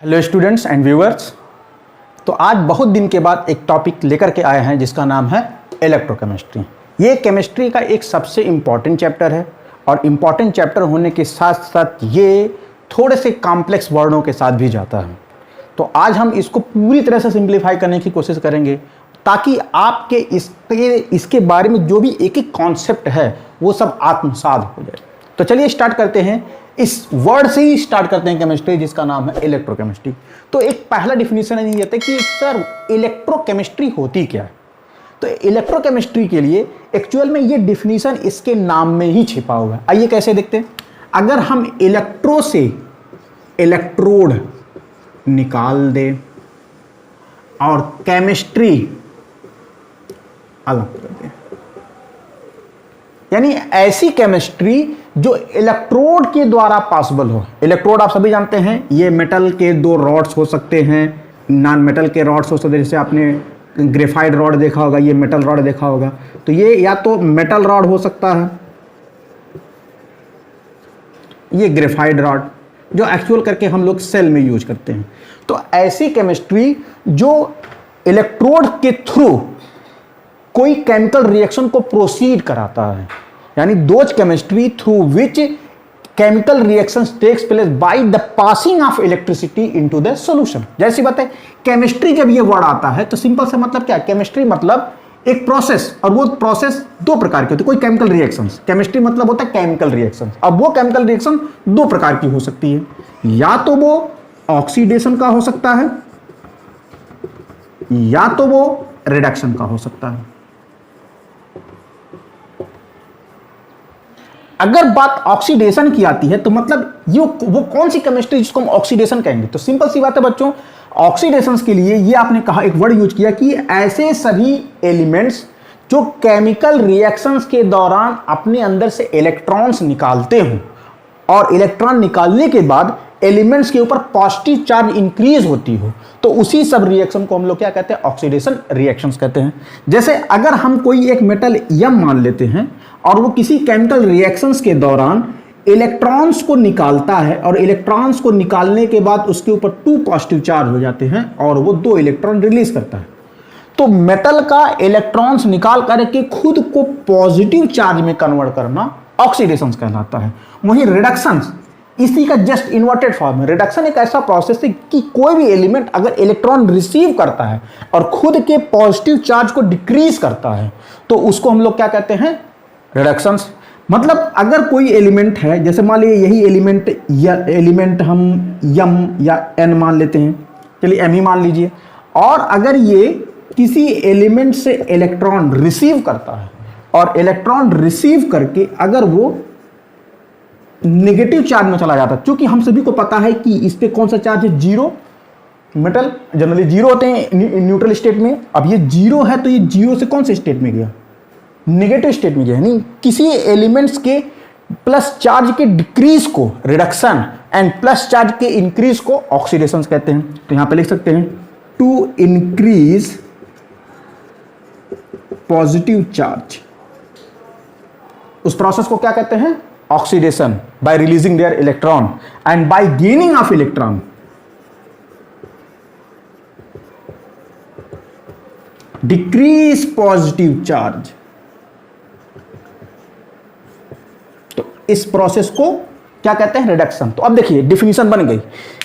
Hello students and viewers. तो आज बहुत दिन के बाद एक टॉपिक लेकर के आए हैं जिसका नाम है इलेक्ट्रोकेमिस्ट्री। ये केमिस्ट्री का एक सबसे इम्पॉर्टेंट चैप्टर है और इम्पॉर्टेंट चैप्टर होने के साथ साथ ये थोड़े से कॉम्प्लेक्स वर्डों के साथ भी जाता है। तो आज हम इसको पूरी तरह से सिंप्लीफाई करने की कोशिश करेंगे ताकि आपके इसके बारे में जो भी एक एक कॉन्सेप्ट है वो सब आत्मसात हो जाए। तो चलिए स्टार्ट करते हैं। इस वर्ड से ही स्टार्ट करते हैं केमिस्ट्री, जिसका नाम है इलेक्ट्रोकेमिस्ट्री। तो एक पहला डिफिनीशन नहीं देते कि सर इलेक्ट्रोकेमिस्ट्री होती क्या है। तो इलेक्ट्रोकेमिस्ट्री के लिए एक्चुअल में ये डिफिनीशन इसके नाम में ही छिपा हुआ है। आइए कैसे देखते हैं। अगर हम इलेक्ट्रो से इलेक्ट्रोड निकाल दें और केमिस्ट्री अलग कर दें, यानी ऐसी केमिस्ट्ट्री जो इलेक्ट्रोड के द्वारा पॉसिबल हो। इलेक्ट्रोड आप सभी जानते हैं, ये मेटल के दो रॉड्स हो सकते हैं, नॉन मेटल के रॉड्स हो सकते हैं। जैसे आपने ग्रेफाइट रॉड देखा होगा, ये मेटल रॉड देखा होगा। तो ये या तो मेटल रॉड हो सकता है, ये ग्रेफाइट रॉड जो एक्चुअल करके हम लोग सेल में यूज करते हैं। तो ऐसी केमिस्ट्री जो इलेक्ट्रोड के थ्रू कोई केमिकल रिएक्शन को प्रोसीड कराता है, यानी those chemistry through which chemical reaction takes place by the passing of electricity into the solution. जैसी बात है, केमिस्ट्री जब ये वर्ड आता है तो सिंपल से मतलब क्या है, केमिस्ट्री मतलब एक प्रोसेस, और वो प्रोसेस दो प्रकार की होती है। कोई केमिकल रिएक्शंस, केमिस्ट्री मतलब होता है केमिकल रिएक्शन। अब वो केमिकल रिएक्शन दो प्रकार की हो सकती है, या तो वो ऑक्सीडेशन का हो सकता है या तो वो रिडक्शन का हो सकता है। अगर बात ऑक्सीडेशन की आती है तो मतलब ये वो कौन सी केमिस्ट्री जिसको हम ऑक्सीडेशन कहेंगे। तो सिंपल सी बात है बच्चों, ऑक्सीडेशन के लिए ये आपने कहा, एक वर्ड यूज किया कि ऐसे सभी एलिमेंट्स जो केमिकल रिएक्शंस के दौरान अपने अंदर से इलेक्ट्रॉन्स निकालते हो और इलेक्ट्रॉन निकालने के बाद एलिमेंट्स के ऊपर पॉजिटिव चार्ज इंक्रीज होती हो, तो उसी सब रिएक्शन को हम लोग क्या कहते हैं, ऑक्सीडेशन रिएक्शंस कहते हैं। जैसे अगर हम कोई एक मेटल यम मान लेते हैं और वो किसी केमिकल रिएक्शंस के दौरान इलेक्ट्रॉन्स को निकालता है और इलेक्ट्रॉन्स को निकालने के बाद उसके ऊपर 2 पॉजिटिव चार्ज हो जाते हैं और वो 2 इलेक्ट्रॉन रिलीज करता है, तो मेटल का इलेक्ट्रॉन्स निकाल करके खुद को पॉजिटिव चार्ज में कन्वर्ट करना ऑक्सीडेशन कहलाता है। वहीं रिडक्शन इसी का जस्ट इन्वर्टेड फॉर्म है। रिडक्शन एक ऐसा प्रोसेस है कि कोई भी एलिमेंट अगर इलेक्ट्रॉन रिसीव करता है और खुद के पॉजिटिव चार्ज को डिक्रीज करता है तो उसको हम लोग क्या कहते हैं, रिडक्शंस। मतलब अगर कोई एलिमेंट है, जैसे मान लीजिए यही एलिमेंट हम यम या एन मान लेते हैं, चलिए एम ही मान लीजिए, और अगर ये किसी एलिमेंट से इलेक्ट्रॉन रिसीव करता है और इलेक्ट्रॉन रिसीव करके अगर वो नेगेटिव चार्ज में चला जाता है, क्योंकि हम सभी को पता है कि इस पे कौन सा चार्ज है, जीरो। मेटल जनरली जीरो होते हैं न्यूट्रल स्टेट में। अब ये जीरो है तो ये जीरो से कौन से स्टेट में गया, नेगेटिव स्टेट में गया। यानी किसी एलिमेंट्स के प्लस चार्ज के डिक्रीज को रिडक्शन एंड प्लस चार्ज के इंक्रीज को ऑक्सीडेशन कहते हैं। तो यहां पे लिख सकते हैं टू इंक्रीज पॉजिटिव चार्ज, उस प्रोसेस को क्या कहते हैं, oxidation, bye releasing there electron and bye gaining of electron decrease positive charge. तो इस प्रोसेस को क्या कहते हैं, रिडक्शन। तो अब देखिए डिफिनीशन बन गई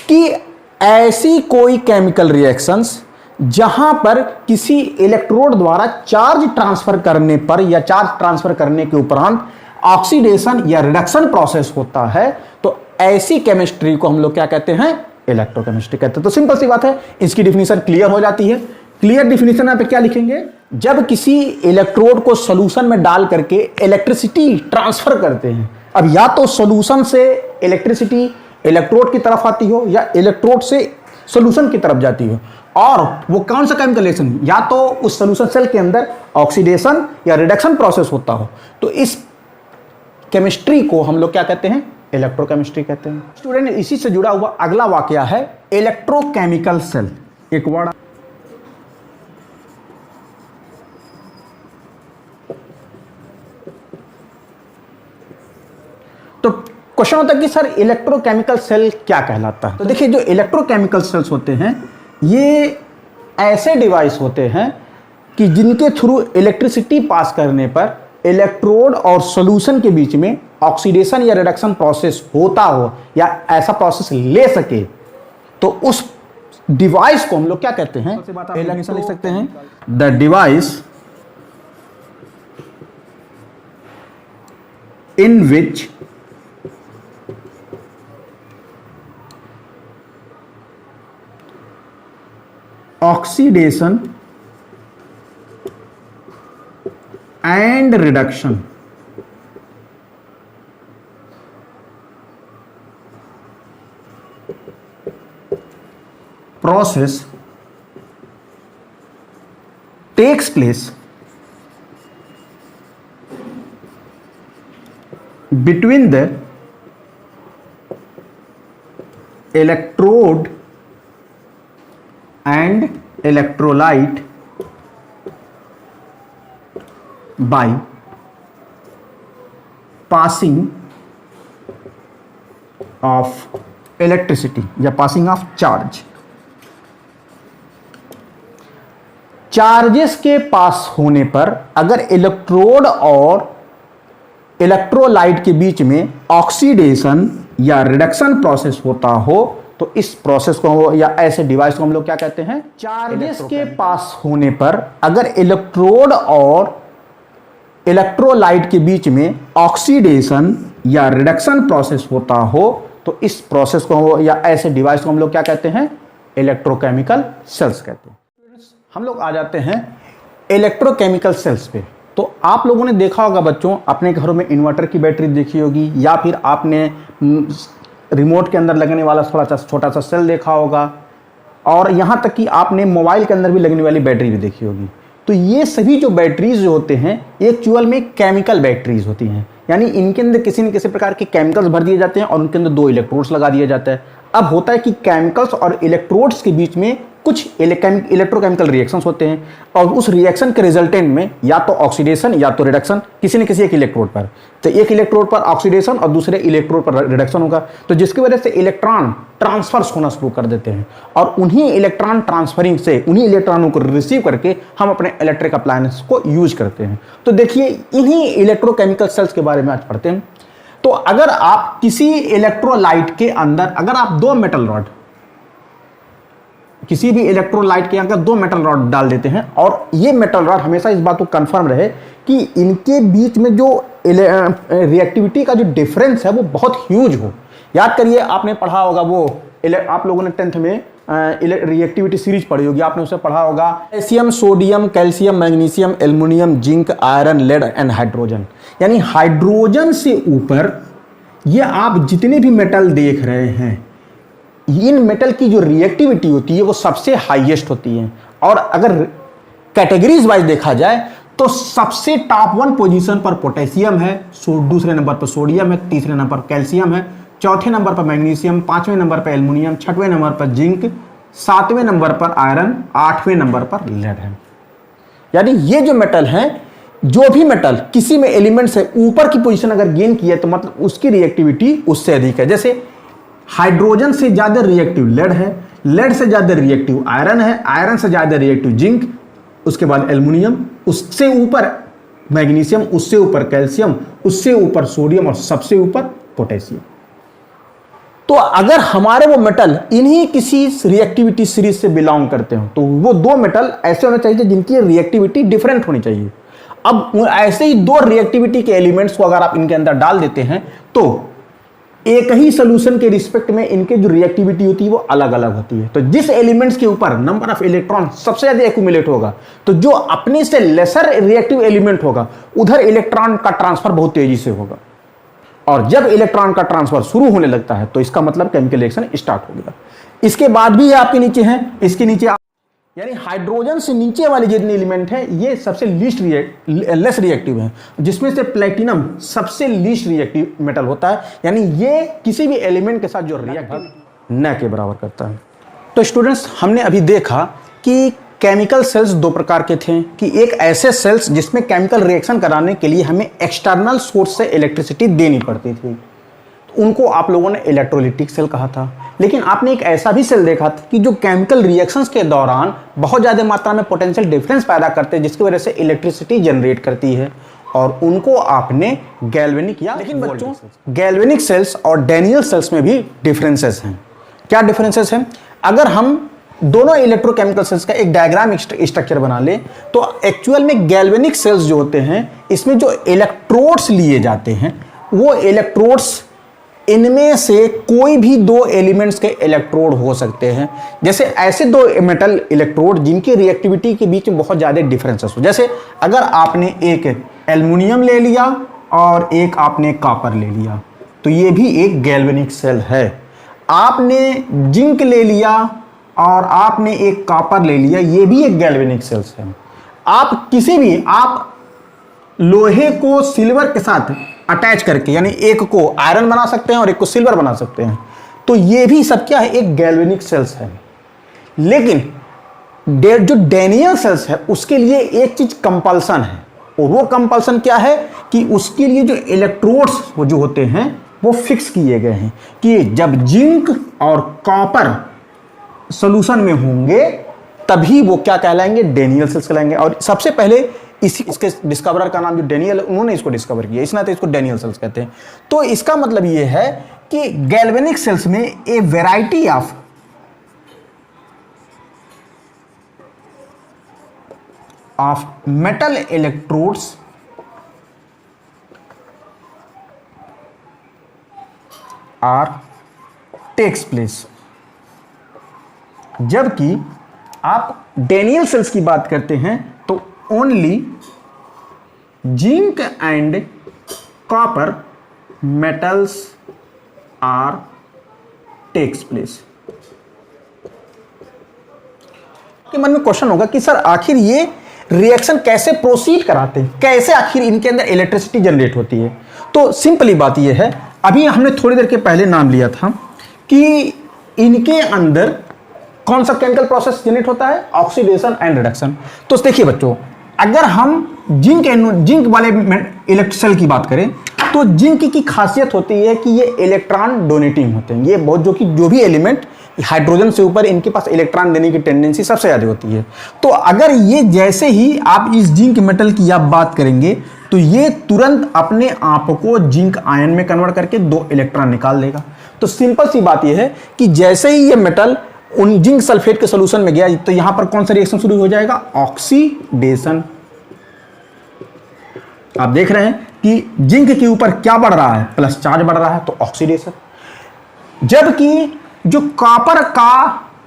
कि ऐसी कोई केमिकल रिएक्शंस जहां पर किसी इलेक्ट्रोड द्वारा चार्ज ट्रांसफर करने पर या चार्ज ट्रांसफर करने के उपरांत ऑक्सीडेशन या रिडक्शन प्रोसेस होता है, तो ऐसी केमिस्ट्री को हम लोग क्या कहते हैं, इलेक्ट्रोकेमिस्ट्री कहते हैं। तो सिंपल सी बात है, इसकी डिफिनीशन क्लियर हो जाती है। क्लियर डिफिनीशन यहां पे क्या लिखेंगे, जब किसी इलेक्ट्रोड को सॉल्यूशन में डाल करके इलेक्ट्रिसिटी ट्रांसफर करते हैं, अब या तो सॉल्यूशन से इलेक्ट्रिसिटी इलेक्ट्रोड की तरफ आती हो या इलेक्ट्रोड से सॉल्यूशन की तरफ जाती हो, और वो कौन सा केमिकल रिएक्शन, या तो उस सॉल्यूशन सेल के अंदर ऑक्सीडेशन या रिडक्शन प्रोसेस होता हो, तो इस केमिस्ट्री को हम लोग क्या कहते हैं, इलेक्ट्रोकेमिस्ट्री कहते हैं। स्टूडेंट, इसी से जुड़ा हुआ अगला वाकया है इलेक्ट्रोकेमिकल सेल। एक वर्ड तो क्वेश्चन होता है कि सर इलेक्ट्रोकेमिकल सेल क्या कहलाता है। तो देखिए जो इलेक्ट्रोकेमिकल सेल्स होते हैं ये ऐसे डिवाइस होते हैं कि जिनके थ्रू इलेक्ट्रिसिटी पास करने पर इलेक्ट्रोड और सॉल्यूशन के बीच में ऑक्सीडेशन या रिडक्शन प्रोसेस होता हो या ऐसा प्रोसेस ले सके, तो उस डिवाइस को हम लोग क्या कहते हैं, इलेक्ट्रो लिख सकते हैं the device in which oxidation and reduction process takes place between the electrode and electrolyte by passing of electricity या passing of charge। चार्जेस के पास होने पर अगर इलेक्ट्रोड और इलेक्ट्रोलाइट के बीच में ऑक्सीडेशन या रिडक्शन प्रोसेस होता हो तो इस प्रोसेस को या ऐसे डिवाइस को हम लोग क्या कहते हैं, चार्जेस के पास होने पर अगर इलेक्ट्रोड और इलेक्ट्रोलाइट के बीच में ऑक्सीडेशन या रिडक्शन प्रोसेस होता हो तो इस प्रोसेस को या ऐसे डिवाइस को हम लोग क्या कहते हैं, इलेक्ट्रोकेमिकल सेल्स कहते हैं। हम लोग आ जाते हैं इलेक्ट्रोकेमिकल सेल्स पे। तो आप लोगों ने देखा होगा बच्चों, अपने घरों में इन्वर्टर की बैटरी देखी होगी या फिर आपने रिमोट के अंदर लगने वाला थोड़ा सा छोटा सा सेल देखा होगा, और यहाँ तक कि आपने मोबाइल के अंदर भी लगने वाली बैटरी भी देखी होगी। तो ये सभी जो बैटरीज जो होते हैं एक्चुअल में केमिकल बैटरीज होती हैं, यानी इनके अंदर किसी न किसी प्रकार के केमिकल्स भर दिए जाते हैं और उनके अंदर 2 इलेक्ट्रोड्स लगा दिया जाता है। अब होता है कि केमिकल्स और इलेक्ट्रोड्स के बीच में कुछ इलेक्ट्रोकेमिकल रिएक्शंस होते हैं और उस रिएक्शन के रिजल्टेंट में या तो ऑक्सीडेशन या तो रिडक्शन किसी न किसी एक इलेक्ट्रोड पर, तो एक इलेक्ट्रोड पर ऑक्सीडेशन और दूसरे इलेक्ट्रोड पर रिडक्शन होगा, तो जिसकी वजह से इलेक्ट्रॉन ट्रांसफर्स होना शुरू कर देते हैं और उन्हीं इलेक्ट्रॉन ट्रांसफरिंग से उन्हीं इलेक्ट्रॉनों को रिसीव करके हम अपने इलेक्ट्रिक अप्लायंस को यूज करते हैं। तो देखिए इन्हीं इलेक्ट्रोकेमिकल सेल्स के बारे में आज पढ़ते हैं। तो अगर आप किसी इलेक्ट्रोलाइट के अंदर अगर आप 2 मेटल रॉड, किसी भी इलेक्ट्रोलाइट के अंदर 2 मेटल रॉड डाल देते हैं और ये मेटल रॉड हमेशा इस बात को कंफर्म रहे कि इनके बीच में जो रिएक्टिविटी का जो डिफरेंस है वो बहुत ह्यूज हो। याद करिए आपने पढ़ा होगा वो आप लोगों ने 10th में रिएक्टिविटी सीरीज पढ़ी होगी, आपने उसे पढ़ा होगा potassium, sodium, calcium, magnesium, aluminium, zinc, iron, lead and hydrogen. यानी हाइड्रोजन से ऊपर ये आप जितने भी मेटल देख रहे हैं इन मेटल की जो रिएक्टिविटी होती है वो सबसे हाईएस्ट होती है। और अगर कैटेगरीज वाइज देखा जाए तो सबसे टॉप 1 पोजीशन पर पोटेशियम है, दूसरे नंबर पर सोडियम है, तीसरे नंबर पर कैल्शियम है, चौथे नंबर पर मैग्नीशियम, 5वें नंबर पर एल्युमिनियम, 6वें नंबर पर जिंक, 7वें नंबर पर आयरन, 8वें नंबर पर लेड है। यानी ये जो मेटल हैं, जो भी मेटल किसी में एलिमेंट से ऊपर की पोजीशन अगर गेन किया तो मतलब उसकी रिएक्टिविटी उससे अधिक है। जैसे हाइड्रोजन से ज्यादा रिएक्टिव लेड है, लेड से ज्यादा रिएक्टिव आयरन है, आयरन से ज्यादा रिएक्टिव जिंक, उसके बाद एल्युमिनियम, उससे ऊपर मैग्नीशियम, उससे ऊपर कैल्शियम, उससे ऊपर सोडियम और सबसे ऊपर पोटेशियम। तो अगर हमारे वो मेटल इन्हीं किसी रिएक्टिविटी सीरीज से बिलोंग करते हो तो वो 2 मेटल ऐसे होने चाहिए जिनकी रिएक्टिविटी डिफरेंट होनी चाहिए। अब ऐसे ही 2 रिएक्टिविटी के एलिमेंट्स को अगर आप इनके अंदर डाल देते हैं तो एक ही सोल्यूशन के रिस्पेक्ट में इनके जो रिएक्टिविटी होती है वो अलग अलग होती है। तो जिस एलिमेंट्स के ऊपर नंबर ऑफ इलेक्ट्रॉन सबसे ज्यादा एक्यूमुलेट होगा तो जो अपने से लेसर रिएक्टिव एलिमेंट होगा उधर इलेक्ट्रॉन का ट्रांसफर बहुत तेजी से होगा, और जब इलेक्ट्रॉन का ट्रांसफर शुरू होने लगता है तो इसका मतलब केमिकल रिएक्शन स्टार्ट हो गया। इसके बाद भी ये आपके नीचे हैं, इसके नीचे यानी हाइड्रोजन से नीचे वाले जितने एलिमेंट है ये सबसे लेस रिएक्टिव है, जिसमें से प्लेटिनम सबसे लीस्ट रिएक्टिव मेटल होता है। यानी ये किसी भी एलिमेंट के साथ जो रिएक्टिव न के बराबर करता है। तो स्टूडेंट्स हमने अभी देखा कि केमिकल सेल्स 2 प्रकार के थे, कि एक ऐसे सेल्स जिसमें केमिकल रिएक्शन कराने के लिए हमें एक्सटर्नल सोर्स से इलेक्ट्रिसिटी देनी पड़ती थी, उनको आप लोगों ने इलेक्ट्रोलाइटिक सेल कहा था। लेकिन आपने एक ऐसा भी सेल देखा था कि जो केमिकल रिएक्शंस के दौरान बहुत ज़्यादा मात्रा में पोटेंशियल डिफरेंस पैदा करते हैं, जिसकी वजह से इलेक्ट्रिसिटी जनरेट करती है, और उनको आपने गैल्वेनिक या लेकिन बच्चों गैल्वेनिक सेल्स और डैनियल सेल्स में भी डिफरेंसेस हैं। क्या डिफरेंसेस हैं? अगर हम दोनों इलेक्ट्रोकेमिकल सेल्स का एक डायग्राम स्ट्रक्चर बना ले तो एक्चुअल में गैल्वेनिक सेल्स जो होते हैं इसमें जो इलेक्ट्रोड्स लिए जाते हैं वो इलेक्ट्रोड्स इनमें से कोई भी दो एलिमेंट्स के इलेक्ट्रोड हो सकते हैं। जैसे ऐसे दो मेटल इलेक्ट्रोड जिनकी रिएक्टिविटी के बीच में बहुत ज़्यादा डिफरेंसेस हो, जैसे अगर आपने एक एल्युमिनियम ले लिया और एक आपने कॉपर ले लिया तो ये भी एक गैल्वेनिक सेल है। आपने जिंक ले लिया और आपने एक कॉपर ले लिया, ये भी एक गैल्वेनिक सेल्स है। आप किसी भी आप लोहे को सिल्वर के साथ अटैच करके, यानी एक को आयरन बना सकते हैं और एक को सिल्वर बना सकते हैं, तो ये भी सब क्या है, एक गैल्वेनिक सेल्स है। लेकिन जो डैनियल सेल्स है उसके लिए एक चीज कंपल्सन है, और वो कंपल्सन क्या है कि उसके लिए जो इलेक्ट्रोड्स वो जो होते हैं वो फिक्स किए गए हैं कि जब जिंक और कॉपर सॉल्यूशन में होंगे तभी वो क्या कहलाएंगे, डैनियल सेल्स कहलाएंगे। और सबसे पहले इसके डिस्कवरर का नाम जो डैनियल, उन्होंने इसको डिस्कवर किया, इस नाते इसको डैनियल सेल्स कहते हैं। तो इसका मतलब ये है कि गैल्वेनिक सेल्स में a variety of metal electrodes are takes place. जबकि आप डैनियल सेल्स की बात करते हैं तो only zinc and copper metals are takes place. के मन में क्वेश्चन होगा कि सर आखिर ये रिएक्शन कैसे प्रोसीड कराते हैं, कैसे आखिर इनके अंदर इलेक्ट्रिसिटी जनरेट होती है? तो सिंपली बात ये है, अभी हमने थोड़ी देर के पहले नाम लिया था कि इनके अंदर कौन सा केमिकल प्रोसेस जनरेट होता है, ऑक्सीडेशन एंड रिडक्शन। तो देखिए बच्चों, अगर हम जिंक वाले इलेक्ट्रिक सेल की बात करें तो जिंक की खासियत होती है कि ये इलेक्ट्रॉन डोनेटिंग होते हैं। ये बहुत जो भी एलिमेंट हाइड्रोजन से ऊपर, इनके पास इलेक्ट्रॉन देने की टेंडेंसी सबसे ज़्यादा होती है। तो अगर ये जैसे ही आप इस जिंक मेटल की आप बात करेंगे तो ये तुरंत अपने आप को जिंक आयन में कन्वर्ट करके 2 इलेक्ट्रॉन निकाल देगा। तो सिंपल सी बात यह है कि जैसे ही ये मेटल उन जिंक सल्फेट के सोल्यूशन में गया तो यहां पर कौन सा रिएक्शन शुरू हो जाएगा, ऑक्सीडेशन। आप देख रहे हैं कि जिंक के ऊपर क्या बढ़ रहा है, प्लस चार्ज बढ़ रहा है, तो ऑक्सीडेशन। जबकि जो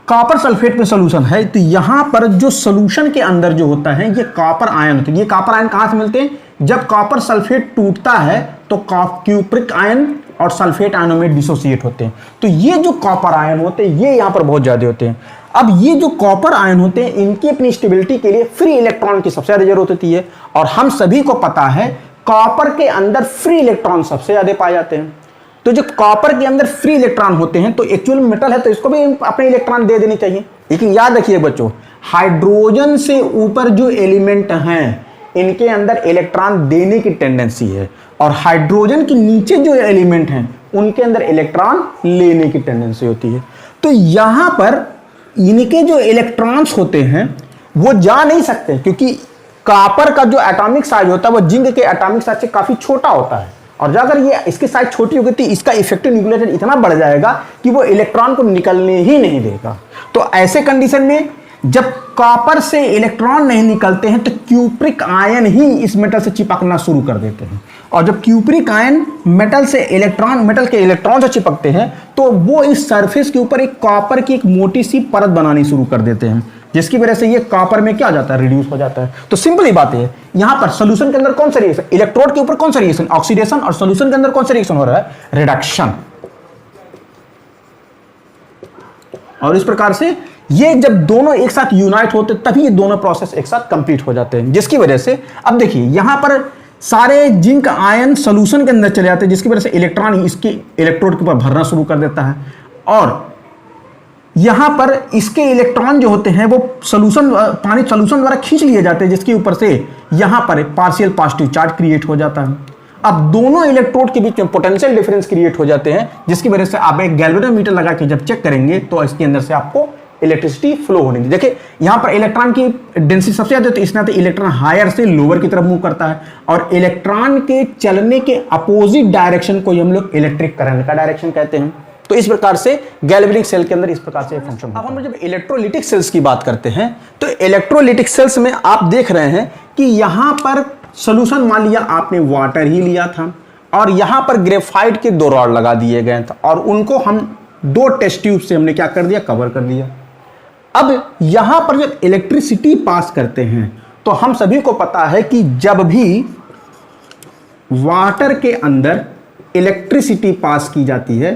कॉपर सल्फेट में सोल्यूशन है तो यहां पर जो सोल्यूशन के अंदर जो होता है ये कॉपर आयन होते हैं। ये कॉपर आयन कहां से मिलते हैं, जब कॉपर सल्फेट टूटता है तो क्यूप्रिक आयन और सल्फेट आयनों में डिसोसिएट होते हैं। तो ये जो कॉपर आयन होते हैं ये यहां पर बहुत ज्यादा होते हैं। अब ये जो कॉपर आयन होते हैं इनकी अपनी स्टेबिलिटी के लिए फ्री इलेक्ट्रॉन की सबसे ज्यादा जरूरत होती है, और हम सभी को पता है कॉपर के अंदर फ्री इलेक्ट्रॉन सबसे ज्यादा पाए जाते हैं। तो जो कॉपर के अंदर फ्री इलेक्ट्रॉन होते हैं तो एक्चुअल मेटल है तो इसको भी अपने इलेक्ट्रॉन दे देनी चाहिए। लेकिन याद रखिए बच्चों, हाइड्रोजन से ऊपर जो एलिमेंट हैं इनके अंदर इलेक्ट्रॉन देने की टेंडेंसी है, और हाइड्रोजन के नीचे जो एलिमेंट हैं उनके अंदर इलेक्ट्रॉन लेने की टेंडेंसी होती है। तो यहां पर इनके जो इलेक्ट्रॉन्स होते हैं वो जा नहीं सकते, क्योंकि कॉपर का जो एटॉमिक साइज होता है वो जिंक के एटॉमिक साइज से काफी छोटा होता है, और अगर ये इसकी साइज छोटी होगी तो इसका इफेक्टिव न्यूक्लियर इतना बढ़ जाएगा कि वो इलेक्ट्रॉन को निकलने ही नहीं देगा। तो ऐसे कंडीशन में जब कॉपर से इलेक्ट्रॉन नहीं निकलते हैं तो क्यूप्रिक आयन ही इस मेटल से चिपकना शुरू कर देते हैं, और जब क्यूप्रिक आयन मेटल के इलेक्ट्रॉन से चिपकते हैं तो वो इस सरफेस के ऊपर एक कॉपर की एक मोटी सी परत बनानी शुरू कर देते हैं, जिसकी वजह से ये कॉपर में क्या हो जाता है, रिड्यूस हो जाता है। तो सिंपल ही बात है, यहां पर सोल्यूशन के अंदर कौन सा रिएक्शन, इलेक्ट्रोड के ऊपर कौन सा रिएक्शन, ऑक्सीडेशन, और सोल्यूशन के अंदर कौन सा रिएक्शन हो रहा है, रिडक्शन। और इस प्रकार से ये जब दोनों एक साथ यूनाइट होते तभी ये दोनों प्रोसेस एक साथ कंप्लीट हो जाते हैं, जिसकी वजह से अब देखिए यहां पर सारे जिंक आयन सोल्यूशन के अंदर चले जाते हैं, जिसकी वजह से इलेक्ट्रॉन इसके इलेक्ट्रोड के ऊपर भरना शुरू कर देता है, और यहां पर इसके इलेक्ट्रॉन जो होते हैं वो पानी सोल्यूशन द्वारा खींच लिए जाते हैं, जिसके ऊपर से यहां पर पार्शियल पॉजिटिव चार्ज क्रिएट हो जाता है। अब दोनों इलेक्ट्रोड के बीच में पोटेंशियल डिफरेंस क्रिएट हो जाते हैं, जिसकी वजह से आप एक गैल्वेनोमीटर लगा के जब चेक करेंगे तो इसके अंदर से आपको इलेक्ट्रिसिटी फ्लो होने की। देखिए यहां पर इलेक्ट्रॉन की डेंसिटी सबसे ज्यादा, तो इस नाते इलेक्ट्रॉन हायर से लोअर की तरफ मूव करता है, और इलेक्ट्रॉन के चलने के अपोजिट डायरेक्शन को हम लोग इलेक्ट्रिक करंट का डायरेक्शन कहते हैं। तो इस प्रकार से गैल्वेनिक सेल के अंदर इस प्रकार से फंक्शन। अब हम जब इलेक्ट्रोलिटिक सेल्स की बात करते हैं तो इलेक्ट्रोलिटिक सेल्स में आप देख रहे हैं कि यहां पर सॉल्यूशन, मान लिया आपने वाटर ही लिया था और यहां पर ग्रेफाइट के 2 रॉड लगा दिए गए थे और उनको हम 2 टेस्ट ट्यूब से हमने क्या कर दिया, कवर कर दिया। अब यहां पर जब इलेक्ट्रिसिटी पास करते हैं तो हम सभी को पता है कि जब भी वाटर के अंदर इलेक्ट्रिसिटी पास की जाती है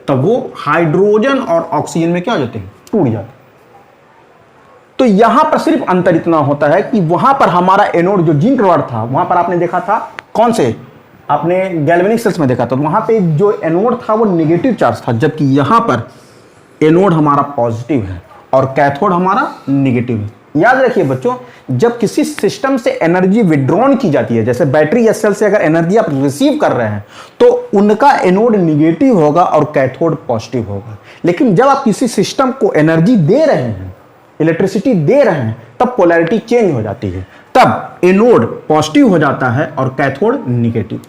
तब वो हाइड्रोजन और ऑक्सीजन में क्या हो जाते हैं, टूट जाते हैं। तो यहां पर सिर्फ अंतर इतना होता है कि वहां पर हमारा एनोड जो जिंक रॉड था, वहां पर आपने देखा था कौन से, आपने गैल्वेनिक सेल्स में देखा था, वहां पे जो एनोड था वो नेगेटिव चार्ज था, जबकि यहां पर एनोड हमारा पॉजिटिव है और कैथोड हमारा नेगेटिव है। याद रखिए बच्चों, जब किसी सिस्टम से एनर्जी विड्रॉन की जाती है, जैसे बैटरी या सेल से अगर एनर्जी आप रिसीव कर रहे हैं तो उनका एनोड नेगेटिव होगा और कैथोड पॉजिटिव होगा। लेकिन जब आप किसी सिस्टम को एनर्जी दे रहे हैं, इलेक्ट्रिसिटी दे रहे हैं, तब पोलैरिटी चेंज हो जाती है, तब एनोड पॉजिटिव हो जाता है और कैथोड नेगेटिव।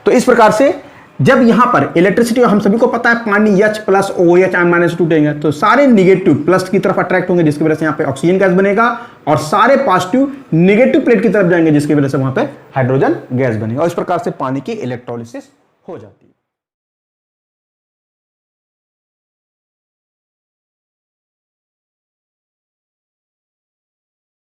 तो इस प्रकार से जब यहां पर इलेक्ट्रिसिटी, हम सभी को पता है पानी H plus OH ion minus टूटेंगे तो सारे निगेटिव प्लस की तरफ अट्रैक्ट होंगे, जिसकी वजह से यहां पे ऑक्सीजन गैस बनेगा, और सारे पॉजिटिव निगेटिव प्लेट की तरफ जाएंगे, जिसकी वजह से वहां पे हाइड्रोजन गैस बनेगा, और इस प्रकार से पानी की इलेक्ट्रोलिसिस हो जाती है।